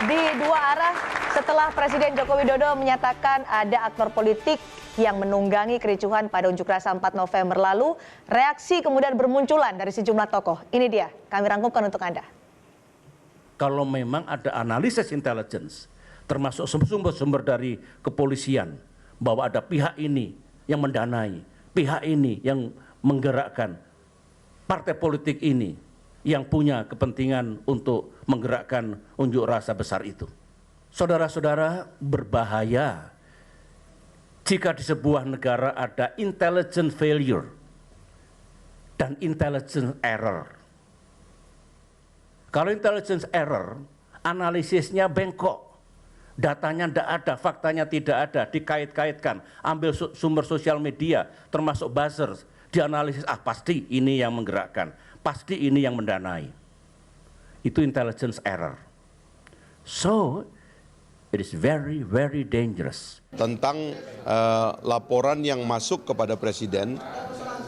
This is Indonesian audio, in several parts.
Di dua arah, setelah Presiden Joko Widodo menyatakan ada aktor politik yang menunggangi kericuhan pada unjuk rasa 4 November lalu, reaksi kemudian bermunculan dari sejumlah tokoh. Ini dia, kami rangkumkan untuk Anda. Kalau memang ada analisis intelligence, termasuk sumber-sumber dari kepolisian, bahwa ada pihak ini yang mendanai, pihak ini yang menggerakkan, partai politik ini yang punya kepentingan untuk menggerakkan unjuk rasa besar itu. Saudara-saudara, berbahaya jika di sebuah negara ada intelligence failure dan intelligence error. Kalau intelligence error, analisisnya bengkok, datanya tidak ada, faktanya tidak ada, dikait-kaitkan, ambil sumber sosial media, termasuk buzzer, dianalisis, pasti ini yang menggerakkan, pasti ini yang mendanai. Itu intelligence error. So, it is very, very dangerous. Tentang laporan yang masuk kepada Presiden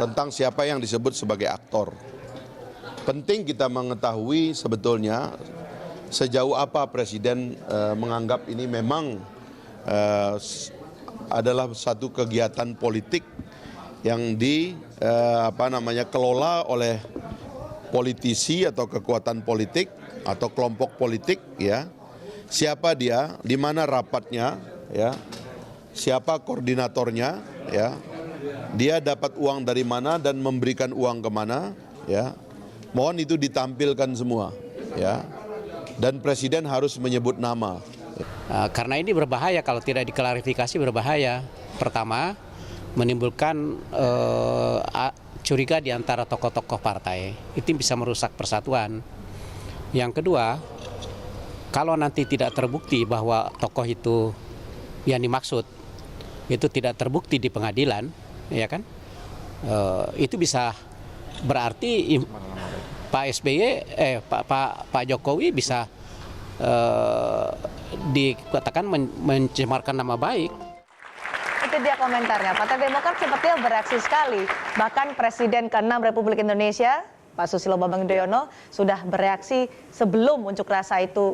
tentang siapa yang disebut sebagai aktor. Penting kita mengetahui sebetulnya sejauh apa Presiden menganggap ini memang adalah satu kegiatan politik yang kelola oleh politisi atau kekuatan politik atau kelompok politik, ya. Siapa dia, di mana rapatnya, ya. Siapa koordinatornya, ya. Dia dapat uang dari mana dan memberikan uang kemana, ya. Mohon itu ditampilkan semua, ya. Dan Presiden harus menyebut nama. Karena ini berbahaya, kalau tidak diklarifikasi berbahaya. Pertama, menimbulkan curiga di antara tokoh-tokoh partai. Itu bisa merusak persatuan. Yang kedua, kalau nanti tidak terbukti bahwa tokoh itu yang dimaksud itu tidak terbukti di pengadilan, ya kan? Itu bisa berarti Pak SBY, Pak Jokowi bisa dikatakan mencemarkan nama baik. Itu dia komentarnya. Partai Demokrat sepertinya bereaksi sekali. Bahkan Presiden ke-6 Republik Indonesia, Pak Susilo Bambang Yudhoyono, sudah bereaksi sebelum unjuk rasa itu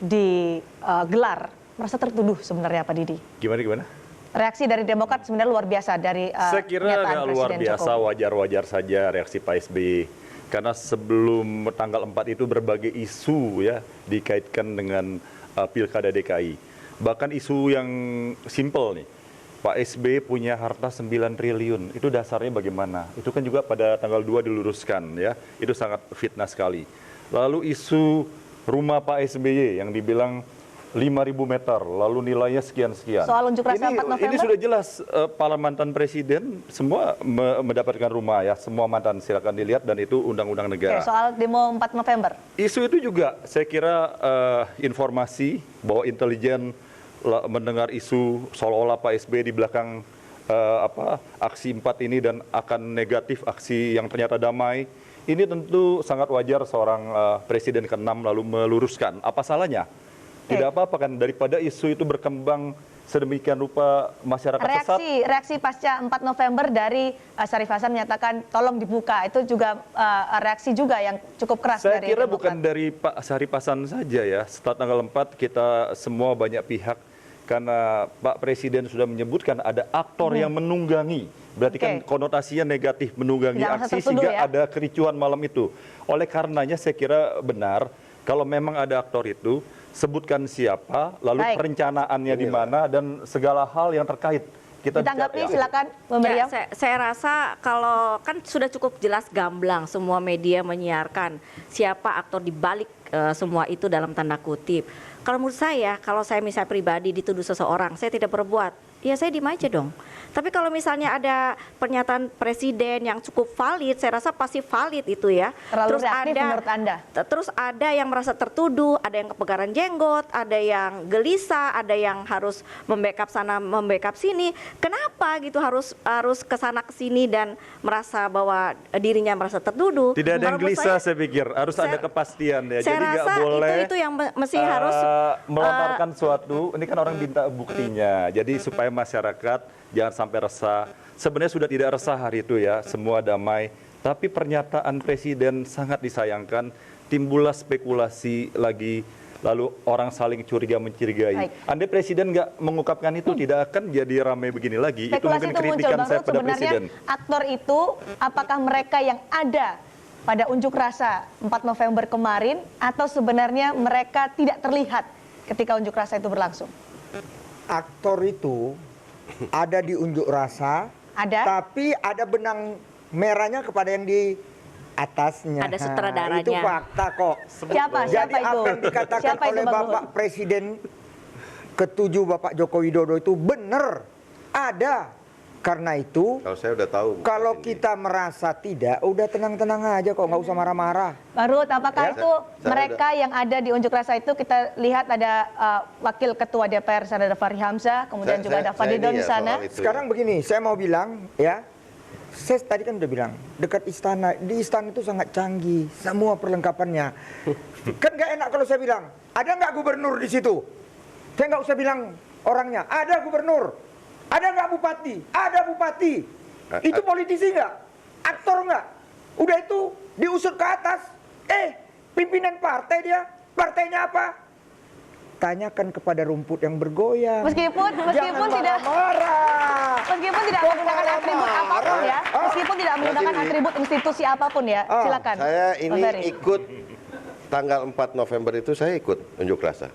digelar. Merasa tertuduh sebenarnya, Pak Didi. Gimana? Reaksi dari Demokrat sebenarnya luar biasa dari saya kira luar biasa, wajar-wajar saja reaksi Pak SBY. Karena sebelum tanggal 4 itu berbagai isu ya dikaitkan dengan Pilkada DKI. Bahkan isu yang simpel nih. Pak SBY punya harta 9 triliun, itu dasarnya bagaimana? Itu kan juga pada tanggal 2 diluruskan ya, itu sangat fitnah sekali. Lalu isu rumah Pak SBY yang dibilang 5.000 meter, lalu nilainya sekian-sekian. Soal unjuk rasa 4 November? Ini sudah jelas, para mantan presiden semua mendapatkan rumah ya, semua mantan silakan dilihat dan itu undang-undang negara. Oke, soal demo 4 November? Isu itu juga saya kira informasi bahwa intelijen mendengar isu seolah-olah Pak SBY di belakang aksi 4 ini dan akan negatif aksi yang ternyata damai. Ini tentu sangat wajar seorang presiden ke-6 lalu meluruskan. Apa salahnya? Tidak apa-apa kan, daripada isu itu berkembang sedemikian rupa masyarakat sesat. Reaksi pasca 4 November dari Syarif Hasan menyatakan tolong dibuka, itu juga reaksi juga yang cukup keras saya dari kira Demokrat. bukan dari Pak Syarif Hasan saja ya, setelah tanggal 4 kita semua banyak pihak, karena Pak Presiden sudah menyebutkan ada aktor yang menunggangi, berarti kan konotasinya negatif, menunggangi aksi sehingga ada kericuhan malam itu. Oleh karenanya saya kira benar, kalau memang ada aktor itu, sebutkan siapa, lalu perencanaannya di mana, dan segala hal yang terkait. Kita ditanggapi, silakan Mbak Meriam. Saya rasa kalau kan sudah cukup jelas gamblang semua media menyiarkan siapa aktor di balik semua itu dalam tanda kutip. Kalau menurut saya, kalau saya misalnya pribadi dituduh seseorang, saya tidak berbuat, ya saya diem aja dong. Tapi kalau misalnya ada pernyataan presiden yang cukup valid, saya rasa pasti valid itu ya. Terlalu reaktif menurut Anda? Terus ada yang merasa tertuduh, ada yang kepegaran jenggot, ada yang gelisah, ada yang harus membackup sana, membackup sini. Kenapa gitu harus ke sana ke sini dan merasa bahwa dirinya merasa tertuduh? Tidak ada yang gelisah, saya pikir harus ada kepastian ya. Saya Jadi nggak rasa boleh itu yang mesti harus melontarkan suatu. Ini kan orang minta buktinya. Jadi supaya masyarakat jangan sampai resah. Sebenarnya sudah tidak resah hari itu ya, semua damai. Tapi pernyataan presiden sangat disayangkan, timbullah spekulasi lagi lalu orang saling curiga-mencurigai. Baik. Andai Presiden nggak mengungkapkan itu, tidak akan jadi ramai begini lagi. Itu Spekulasi mungkin itu muncul, kritikan Bang saya Ruth, pada sebenarnya Presiden. aktor itu apakah mereka yang ada pada unjuk rasa 4 November kemarin atau sebenarnya mereka tidak terlihat ketika unjuk rasa itu berlangsung? Aktor itu ada di unjuk rasa, Ada? tapi ada benang merahnya kepada yang di atasnya. Ada sutradaranya. Itu fakta kok. Siapa? Jadi Siapa itu? apa yang dikatakan Siapa itu, oleh Bang Bapak Luhut? Presiden ke-7 Bapak Joko Widodo itu benar. Ada. Karena itu, Kalau saya udah tahu. kalau Mas Indi. kita merasa tidak, udah tenang-tenang aja kok, nggak usah marah-marah. Bang Ruhut, apakah Ya, itu saya mereka yang ada di unjuk rasa itu, kita lihat ada Wakil Ketua DPR sana ada Fahri Hamzah, kemudian juga ada Fadlizon di sana. Sekarang begini, saya mau bilang ya, saya tadi kan udah bilang dekat istana, di istana itu sangat canggih, semua perlengkapannya. Kan nggak enak kalau saya bilang, ada nggak gubernur di situ? Saya nggak usah bilang orangnya, ada gubernur, ada nggak bupati, ada bupati. Itu politisi nggak? Aktor nggak? Udah itu diusut ke atas. Pimpinan partai dia, partainya apa? Tanyakan kepada rumput yang bergoyang. Meskipun Jangan tidak marah-marah. meskipun tidak menggunakan atribut apapun ya, meskipun tidak menggunakan Mas Indi. atribut institusi apapun ya, silakan. Saya Bang ini Ferry. ikut tanggal 4 November itu saya ikut unjuk rasa.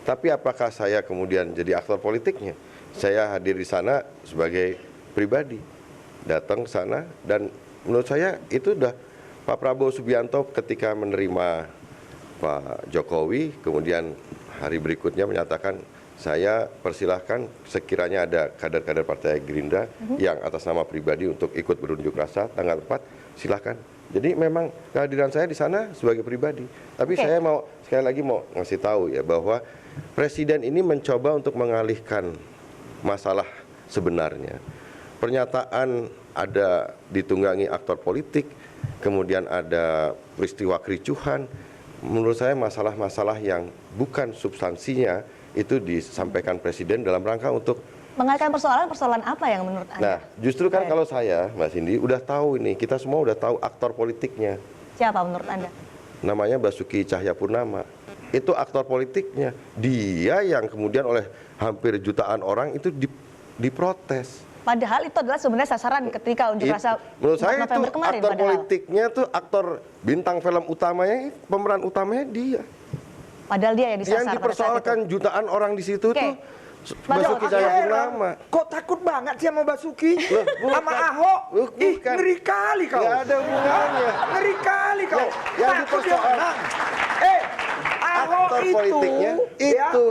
Tapi apakah saya kemudian jadi aktor politiknya? Saya hadir di sana sebagai pribadi. Datang ke sana dan menurut saya itu udah Pak Prabowo Subianto ketika menerima Pak Jokowi, kemudian hari berikutnya menyatakan saya persilahkan sekiranya ada kader-kader Partai Gerindra yang atas nama pribadi untuk ikut berunjuk rasa tanggal 4, silahkan. Jadi memang kehadiran saya di sana sebagai pribadi. Tapi Oke. saya mau sekali lagi mau ngasih tahu ya bahwa Presiden ini mencoba untuk mengalihkan masalah sebenarnya. Pernyataan ada ditunggangi aktor politik, kemudian ada peristiwa kericuhan. Menurut saya masalah-masalah yang bukan substansinya itu disampaikan Presiden dalam rangka untuk Mengalihkan persoalan apa yang menurut Anda? Nah, justru kan kalau saya, Mas Indi, udah tahu ini, kita semua udah tahu aktor politiknya. Siapa menurut Anda? Namanya Basuki Cahayapurnama. Itu aktor politiknya. Dia yang kemudian oleh hampir jutaan orang itu diprotes. Padahal itu adalah sebenarnya sasaran ketika unjuk rasa Menurut 4 saya itu November kemarin. aktor Padahal. politiknya tuh aktor bintang film utamanya, pemeran utamanya dia. Padahal dia yang disasar Yang pada saat itu. dipersoalkan jutaan orang di situ Oke. tuh Bang Basuki Ruhut, Cahayapurnama. Kok takut banget sih sama Basuki? Loh, bukan. Sama Ahok? Loh, Ih, bukan. ngeri kali kau. Nggak ada hubungannya. Ngeri kali kau. Yang Takut dia dipersoal- menang. Ahok Aktor itu, politiknya ya, itu.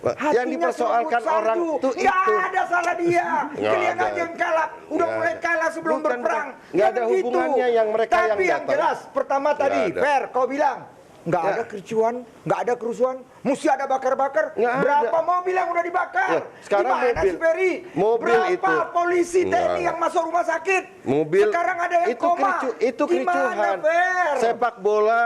hatinya Yang dipersoalkan serabut orang salju. tuh Nggak itu. ada salah dia. Nggak Kalian ada. aja yang kalah. Udah Nggak mulai ada. kalah sebelum Bukan, berperang. bukan. Nggak ada Jangan gitu. hubungannya yang mereka yang Tapi yang datang. jelas, pertama tadi, Nggak ada. Fer, kau bilang, nggak Ya. ada kericuan, nggak ada kerusuhan, mesti ada bakar-bakar. Nggak ada. Berapa mobil yang udah dibakar? Ya, sekarang Gimana mobil. sih, Ferry? Mobil Berapa itu. polisi TNI Nggak. yang masuk rumah sakit? Mobil Sekarang ada yang itu koma. itu kericuhan. Gimana, Fer? Sepak bola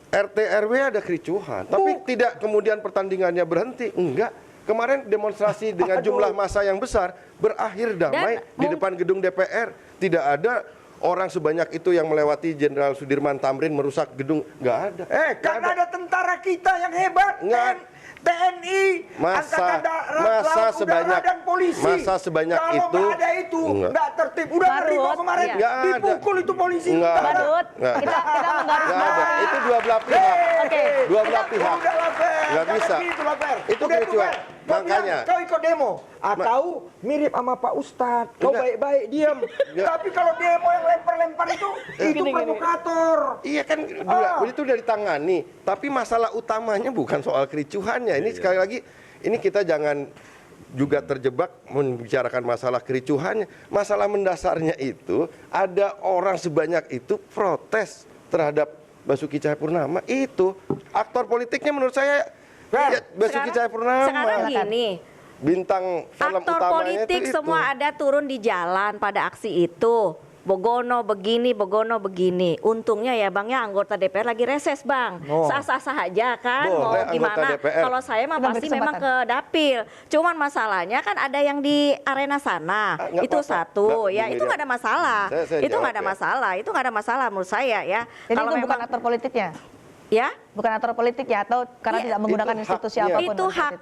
RT RW ada kericuhan, tapi tidak kemudian pertandingannya berhenti. Enggak. Kemarin demonstrasi dengan jumlah massa yang besar berakhir damai di depan gedung DPR. Tidak ada orang sebanyak itu yang melewati Jenderal Sudirman Tamrin merusak gedung. Nggak ada. Nggak Karena ada tentara kita yang hebat, Nggak. TNI, Angkatan Darat, Laut, Udara, dan Polisi. masa sebanyak Kalau itu, nggak ada itu, nggak. nggak tertib. Udah ngeri kok Barut, kemarin, iya. Nggak ada. dipukul itu polisi. Nggak Nggak Pak ada. Ruhut, Nggak. kita Nggak ada. menggarisbawahi. Itu dua belah pihak. Oke. Dua belah pihak. Udah lah, Fer. Nggak Jangan bisa. gitu lah, Fer. Itu Udah kericuhan. Fer. Kau Makanya. bilang, kau ikut demo atau mirip sama Pak Ustadz. Kau Enggak. baik-baik diam. Enggak. Tapi kalau demo yang lempar-lempar itu provokator. Iya kan, itu udah ditangani. Tapi masalah utamanya bukan soal kericuhannya. Ini sekali lagi, ini kita jangan juga terjebak membicarakan masalah kericuhannya. Masalah mendasarnya itu, ada orang sebanyak itu protes terhadap Basuki Cahayapurnama. Itu aktor politiknya menurut saya ya, Basuki Cahayapurnama. Sekarang gini, Bintang film aktor utamanya politik itu. semua ada turun di jalan pada aksi itu. Bogono begini, Bogono begini. Untungnya ya Bang ya anggota DPR lagi reses Bang. Oh. Sah-sah aja kan. Boleh, Mau gimana? anggota DPR. Kalau saya mah Kita pasti beri memang ke dapil. Cuman masalahnya kan ada yang di arena sana. Nggak Itu apa-apa. satu. Nggak, Ya Bu itu Miriam. nggak ada masalah. Saya Itu nggak jawab ada ya. masalah. Itu nggak ada masalah menurut saya ya. Jadi Kalau itu bukan memang aktor politiknya. Ya, Bukan aktor politik ya, atau karena Iya, tidak menggunakan itu institusi haknya. apapun. itu pada saat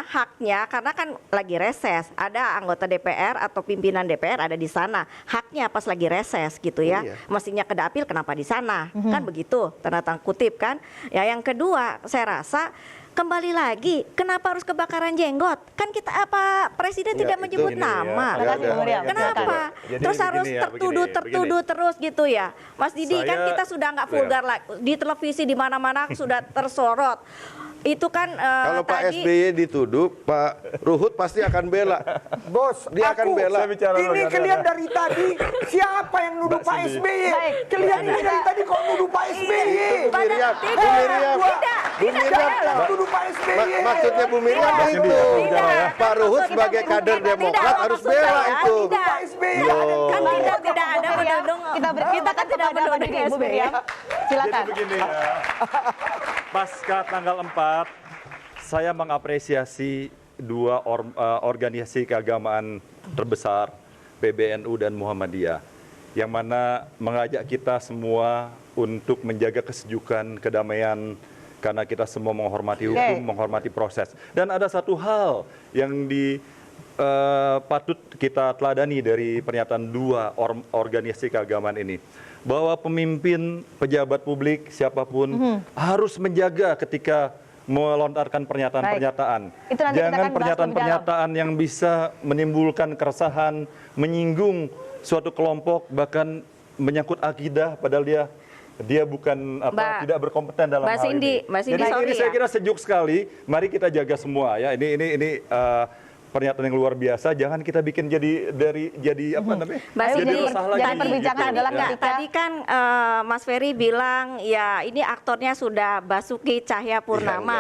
haknya karena kan lagi reses, ada anggota DPR atau pimpinan DPR ada di sana, haknya pas lagi reses gitu ya. Iya. Mestinya ke dapil, kenapa di sana, kan begitu, tanda kutip kan. Ya, yang kedua saya rasa kembali lagi, kenapa harus kebakaran jenggot? Kan kita presiden Ya, tidak itu menyebut gini nama. Terima kasih, Bu Miriam. Kenapa? Jadi Terus harus begini ya, tertuduh terus gitu ya, Mas Didi. Kan Saya- kita sudah nggak vulgar lagi di televisi, di mana-mana sudah tersorot. Itu kan Kalau Pak tadi SBY dituduh, Pak Ruhut pasti akan bela. Bos, Dia akan bela. Saya bicara dulu, ini ya, kalian ya. dari tadi siapa yang nuduh Pak SBY? Baik. Kalian ini dari tadi kok nuduh Pak SBY? Bu Miriam, Bu Miriam, Bu Miriam, Nuduh Pak SBY. maksudnya Bu Miriam Tidak, itu. tidak. Pak Ruhut Maksud sebagai kita kader tidak, Demokrat harus maksud bela saya itu. tidak. Pak SBY. Kan tidak ada menudung. Kita beri Kita kan tidak kepada Pak menudung Didi, Bu SBY. Miriam. Silakan. Jadi begini ya, pasca tanggal 4, saya mengapresiasi dua organisasi keagamaan terbesar, PBNU dan Muhammadiyah, yang mana mengajak kita semua untuk menjaga kesejukan, kedamaian, karena kita semua menghormati hukum, menghormati proses. Dan ada satu hal yang patut kita teladani dari pernyataan dua organisasi keagamaan ini, bahwa pemimpin, pejabat publik, siapapun harus menjaga ketika melontarkan pernyataan-pernyataan. Itu nanti kita akan Jangan bahas pernyataan-pernyataan yang bisa menimbulkan keresahan, menyinggung suatu kelompok, bahkan menyangkut akidah, padahal dia bukan tidak berkompeten dalam Mbak hal Cindy, ini. Mbak Cindy, Jadi sorry ini saya ya. kira sejuk sekali. Mari kita jaga semua ya. Ini pernyataan yang luar biasa. Jangan kita bikin jadi apa namanya? Mbak Jadi Cindy, resah lagi. jadi perbincangan adalah Enggak, ketika- tadi kan Mas Ferry bilang ya ini aktornya sudah Basuki Cahayapurnama.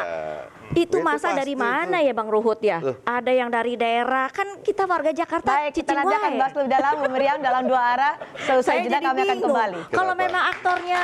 Itu Itu masa pasti dari itu. mana ya Bang Ruhut ya? Ada yang dari daerah, kan kita warga Jakarta. Baik, kita nanti akan Cicingwae. bahas lebih dalam, Bu Miriam, dalam dua arah. Seusai Saya jeda jadi kami akan bingung. kembali. Kalau Kenapa? memang aktornya